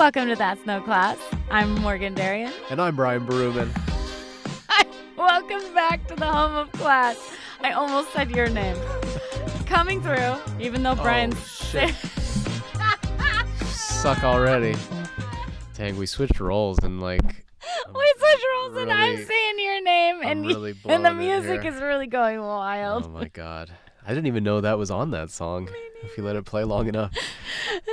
Welcome to That's No Class. I'm Morgan Darian. And I'm Brian Berumen. Welcome back to the home of class. I almost said your name. Coming through, even though Brian's shit. Suck already. Dang, we switched roles and we switched roles and I'm saying your name and the music is really going wild. Oh my god. I didn't even know that was on that song. If you let it play long enough.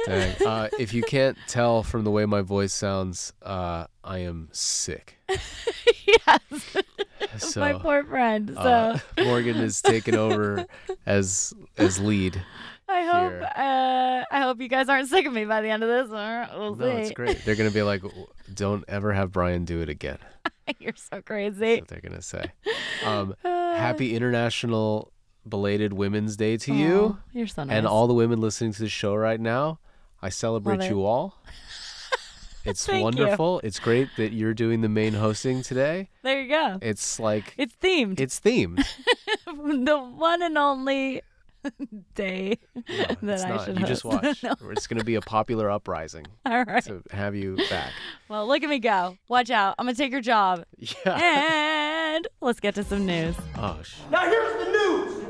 Dang. If you can't tell from the way my voice sounds, I am sick. Yes. So, my poor friend. Morgan is taking over as lead. I hope you guys aren't sick of me by the end of this. We'll see. No, it's great. They're gonna be like, "Don't ever have Brian do it again." You're so crazy. That's what they're gonna say. Happy International Belated Women's Day to you. You're so nice. And all the women listening to the show right now. I celebrate you all. It's wonderful. It's great that you're doing the main hosting today. There you go. It's themed. It's themed. The one and only day that I should host. You just watch. No. It's going to be a popular uprising. All right. To have you back. Well, look at me go. Watch out. I'm going to take your job. Yeah. And let's get to some news. Oh, Now here's the news.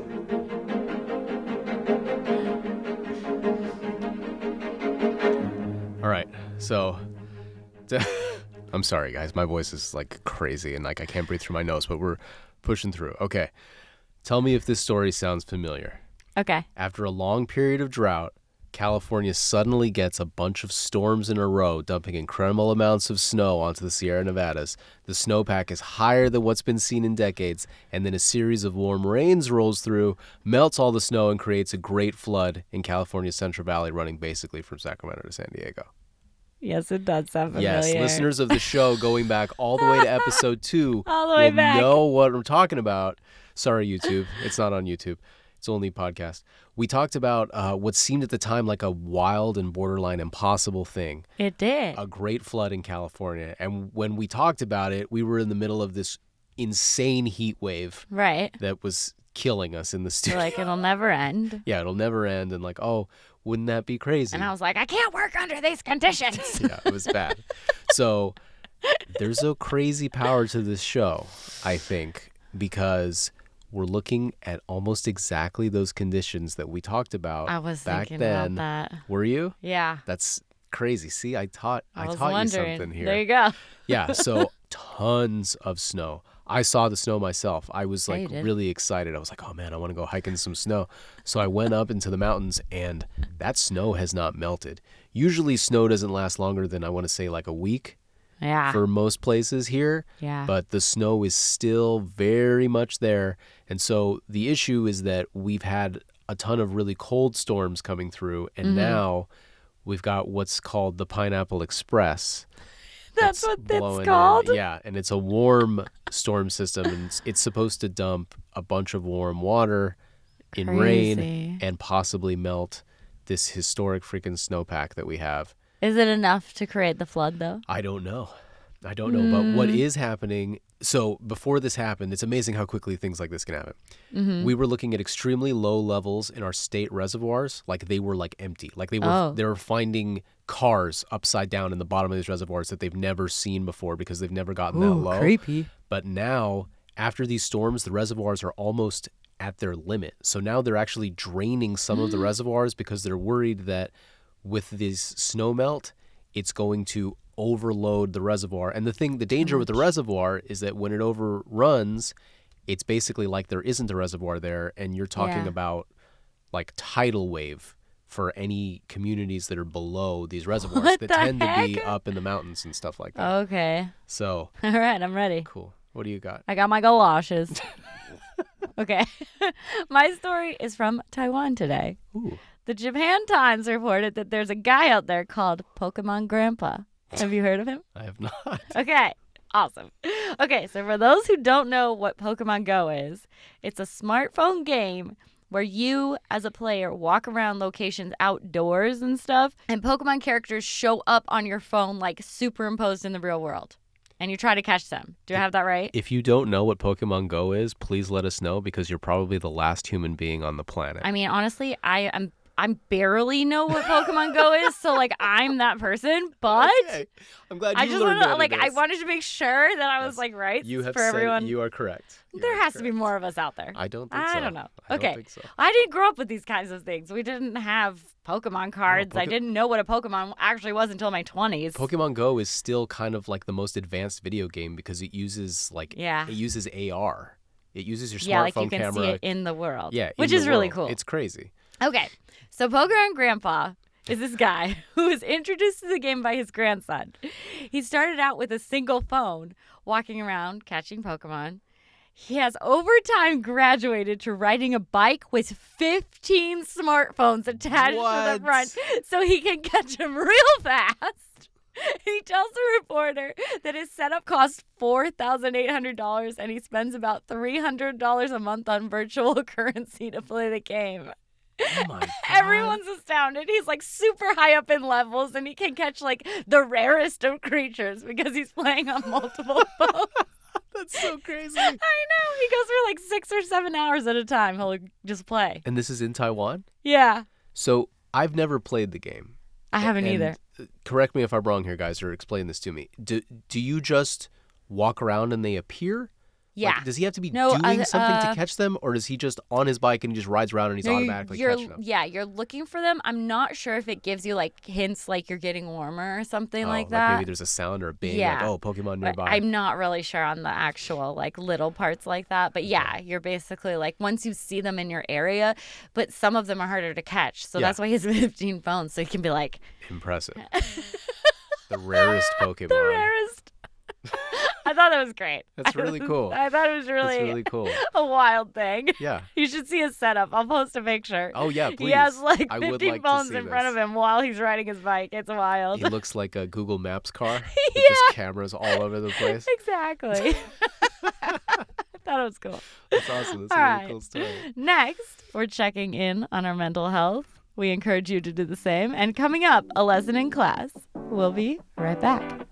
All right. So, I'm sorry, guys. My voice is crazy and I can't breathe through my nose, but we're pushing through. Okay. Tell me if this story sounds familiar. Okay. After a long period of drought, California suddenly gets a bunch of storms in a row, dumping incredible amounts of snow onto the Sierra Nevadas. The snowpack is higher than what's been seen in decades, and then a series of warm rains rolls through, melts all the snow, and creates a great flood in California's Central Valley, running basically from Sacramento to San Diego. Yes, it does sound familiar. Yes, listeners of the show going back all the way to episode 2 all the way will back. know what I'm talking about. Sorry, YouTube. It's not on YouTube. It's only podcast. We talked about what seemed at the time like a wild and borderline impossible thing. It did. A great flood in California. And when we talked about it, we were in the middle of this insane heat wave. Right. That was killing us in the studio. It'll never end. Yeah, it'll never end. And wouldn't that be crazy? And I was like, I can't work under these conditions. Yeah, it was bad. So there's a crazy power to this show, I think, because we're looking at almost exactly those conditions that we talked about. I was back thinking then. about that. Were you? Yeah. That's crazy. See, I taught you something here. There you go. Yeah, so tons of snow. I saw the snow myself. I was really excited. I was like, oh man, I want to go hiking some snow. So I went up into the mountains and that snow has not melted. Usually snow doesn't last longer than I want to say a week. Yeah. For most places here. Yeah. But the snow is still very much there. And so the issue is that we've had a ton of really cold storms coming through. And now we've got what's called the Pineapple Express. That's what it's called? Yeah. And it's a warm storm system. And it's supposed to dump a bunch of warm water in rain and possibly melt this historic freaking snowpack that we have. Is it enough to create the flood, though? I don't know. But what is happening, so before this happened, it's amazing how quickly things like this can happen. Mm-hmm. We were looking at extremely low levels in our state reservoirs, they were empty. They were finding cars upside down in the bottom of these reservoirs that they've never seen before because they've never gotten that low. Creepy. But now, after these storms, the reservoirs are almost at their limit. So now they're actually draining some of the reservoirs because they're worried that with this snow melt, it's going to overload the reservoir. And the danger with the reservoir is that when it overruns, it's basically like there isn't a reservoir there, and you're talking about tidal wave for any communities that are below these reservoirs that tend to be up in the mountains and stuff like that. Okay. So. All right, I'm ready. Cool. What do you got? I got my galoshes. Okay. My story is from Taiwan today. Ooh. The Japan Times reported that there's a guy out there called Pokemon Grandpa. Have you heard of him? I have not. Okay. Awesome. Okay, so for those who don't know what Pokemon Go is, it's a smartphone game where you, as a player, walk around locations outdoors and stuff, and Pokemon characters show up on your phone superimposed in the real world. And you try to catch them. Do I have that right? If you don't know what Pokemon Go is, please let us know because you're probably the last human being on the planet. I mean, honestly, I barely know what Pokemon Go is, so like I'm that person. But Okay. I'm glad you I just learned wanna, what like it I is. wanted to make sure that I was Yes. like right You have for said everyone. you are correct. There has to be more of us out there. I don't think so. I don't know. I Okay. don't think so. I didn't grow up with these kinds of things. We didn't have Pokemon cards. I didn't know what a Pokemon actually was until my 20s. Pokemon Go is still kind of like the most advanced video game because it uses it uses AR. It uses your Yeah, like you smartphone can camera. see it in the world. Yeah, which in is the really world. cool. It's crazy. Okay, so Pokemon Grandpa is this guy who was introduced to the game by his grandson. He started out with a single phone, walking around catching Pokemon. He has over time graduated to riding a bike with 15 smartphones attached to the front so he can catch them real fast. He tells the reporter that his setup costs $4,800 and he spends about $300 a month on virtual currency to play the game. Oh my god. Everyone's astounded. He's like super high up in levels and he can catch like the rarest of creatures because he's playing on multiple phones. That's so crazy. I know. He goes for like 6 or 7 hours at a time. He'll just play. And this is in Taiwan? Yeah. So I've never played the game. I haven't either. Correct me if I'm wrong here, guys, or explain this to me. Do you just walk around and they appear? Yeah. Like, does he have to be doing something to catch them, or is he just on his bike and he just rides around and he's automatically catching them? Yeah, you're looking for them. I'm not sure if it gives you like hints like you're getting warmer or something like Like that. maybe there's a sound or a bing, Yeah. like, oh, Pokemon nearby. But I'm not really sure on the actual like little parts like that. But yeah, you're basically like once you see them in your area, but some of them are harder to catch. So that's why he has 15 phones. So he can be like impressive. The rarest Pokemon. the rarest. I thought that was great. That's really cool. I thought it was really cool. a wild thing. Yeah. You should see his setup. I'll post a picture. Oh, yeah, please. He has like I 15 would like to phones see in front this. of him while he's riding his bike. It's wild. He looks like a Google Maps car with just cameras all over the place. Exactly. I thought it was cool. That's awesome. That's All a really right. cool story. Next, we're checking in on our mental health. We encourage you to do the same. And coming up, a lesson in class. We'll be right back.